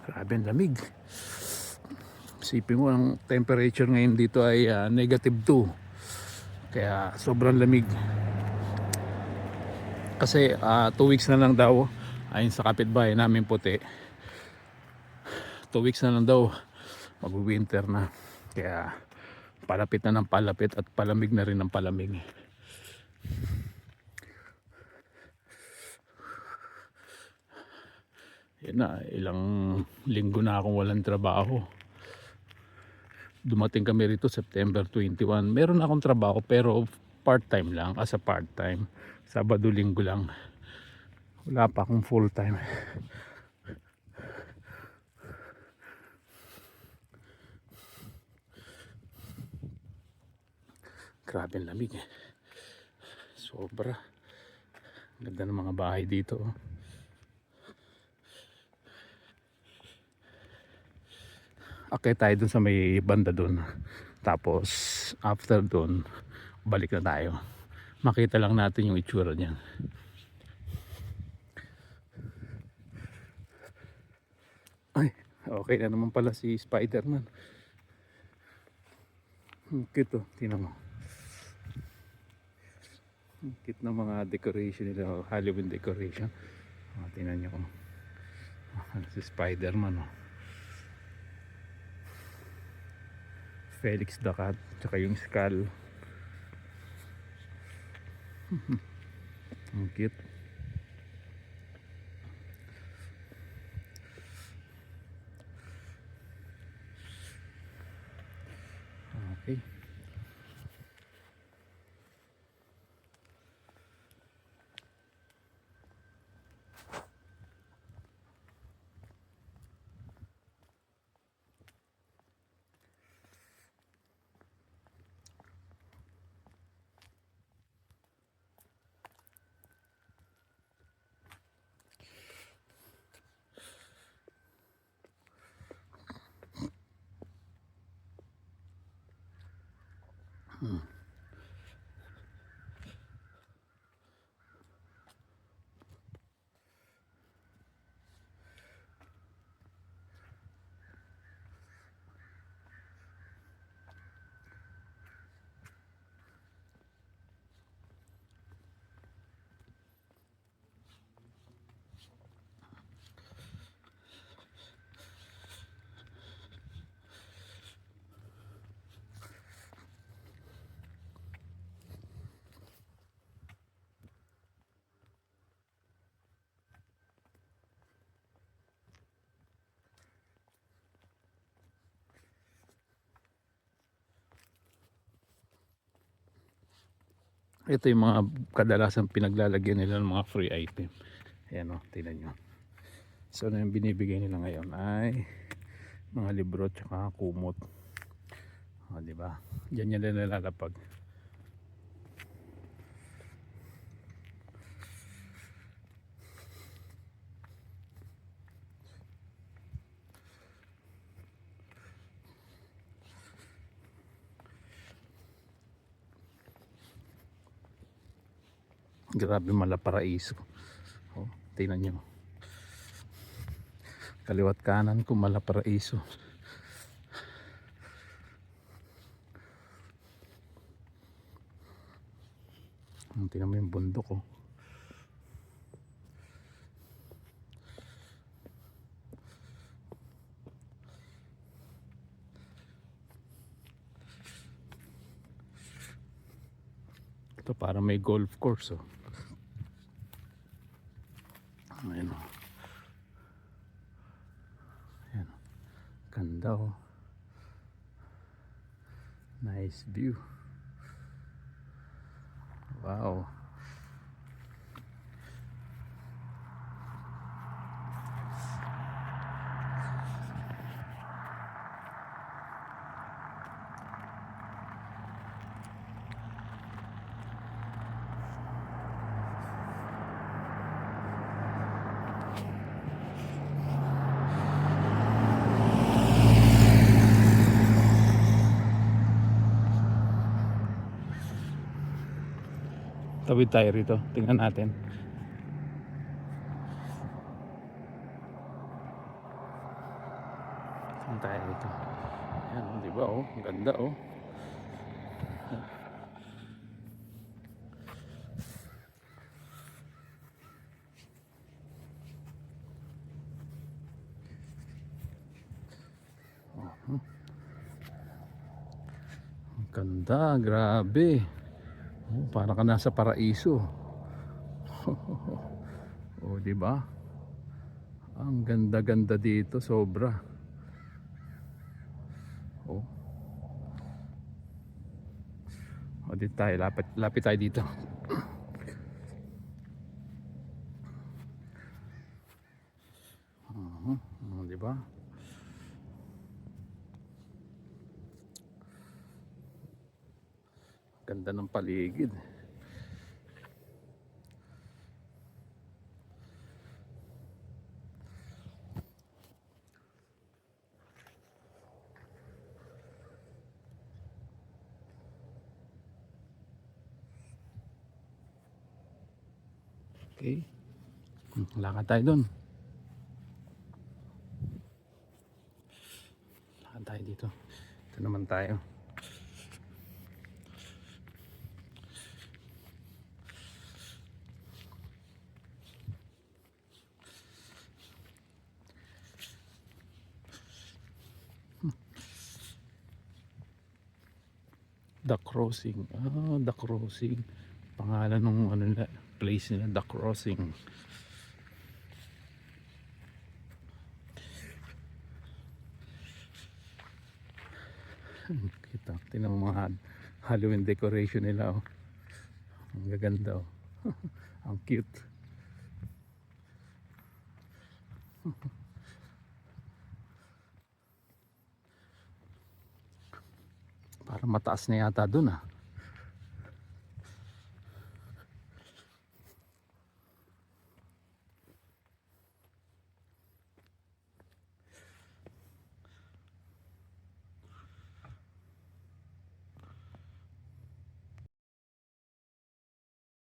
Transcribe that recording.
Grabe ang lamig. Isipin mo ang temperature ngayon dito ay -2. Kaya sobrang lamig. Kasi 2 weeks na lang daw, ayon sa kapitbahay namin puti, 2 weeks na lang daw mag-winter na. Kaya palapit na ng palapit at palamig na rin ng palamig. Yan na, ilang linggo na akong walang trabaho. Dumating kami rito September 21. Meron akong trabaho pero part-time lang, as a part-time. Sabado, linggo lang. Wala pa akong full-time. Grabe ang lamig eh. Sobra. Ganda ng mga bahay dito. Akit tayo dun sa may banda dun. Tapos after dun, balik na tayo. Makita lang natin yung itsura niyan. Ay, okay na naman pala si Spider-Man. Cute oh, tingnan mo. Cute na mga decoration nila, Halloween decoration. Tingnan nyo kung si Spider-Man oh. Felix the Cat, tsaka yung skull. Ang cute. Okay. Ito yung mga kadalasan pinaglalagyan nila ng mga free item. Ayan o, tingnan nyo. So na yung binibigay nila ngayon ay mga libro tsaka kumot. O diba? Diyan yan nilalapag. Grabe Malaparaiso. Oh, tingnan nyo. Kaliwat kanan ko Malaparaiso. Tingnan mo yung bundok oh. Ito para may golf course oh. Ayan o. Ayan o. Ganda o. Nice view. Wow. Tawid tayo rito, tingnan natin. tayo dito. Ayan, oh, di ba oh? Ang ganda oh. Ang ganda, grabe. Oh, para ka nasa paraiso. Oh, di ba? Ang ganda-ganda dito, sobra. Oh. O dito tayo, lapit tayo dito. Di ba? Ganda ng paligid. Okay. Lakad tayo dun. Lakad tayo dito. Ito naman tayo. The Crossing. Ah, The Crossing. Pangalan ng ano nila, place nila, The Crossing. Kita, tingnan mo mga Halloween decoration nila oh. Ang gaganda oh. Ang cute. Para mataas na yata dun ah.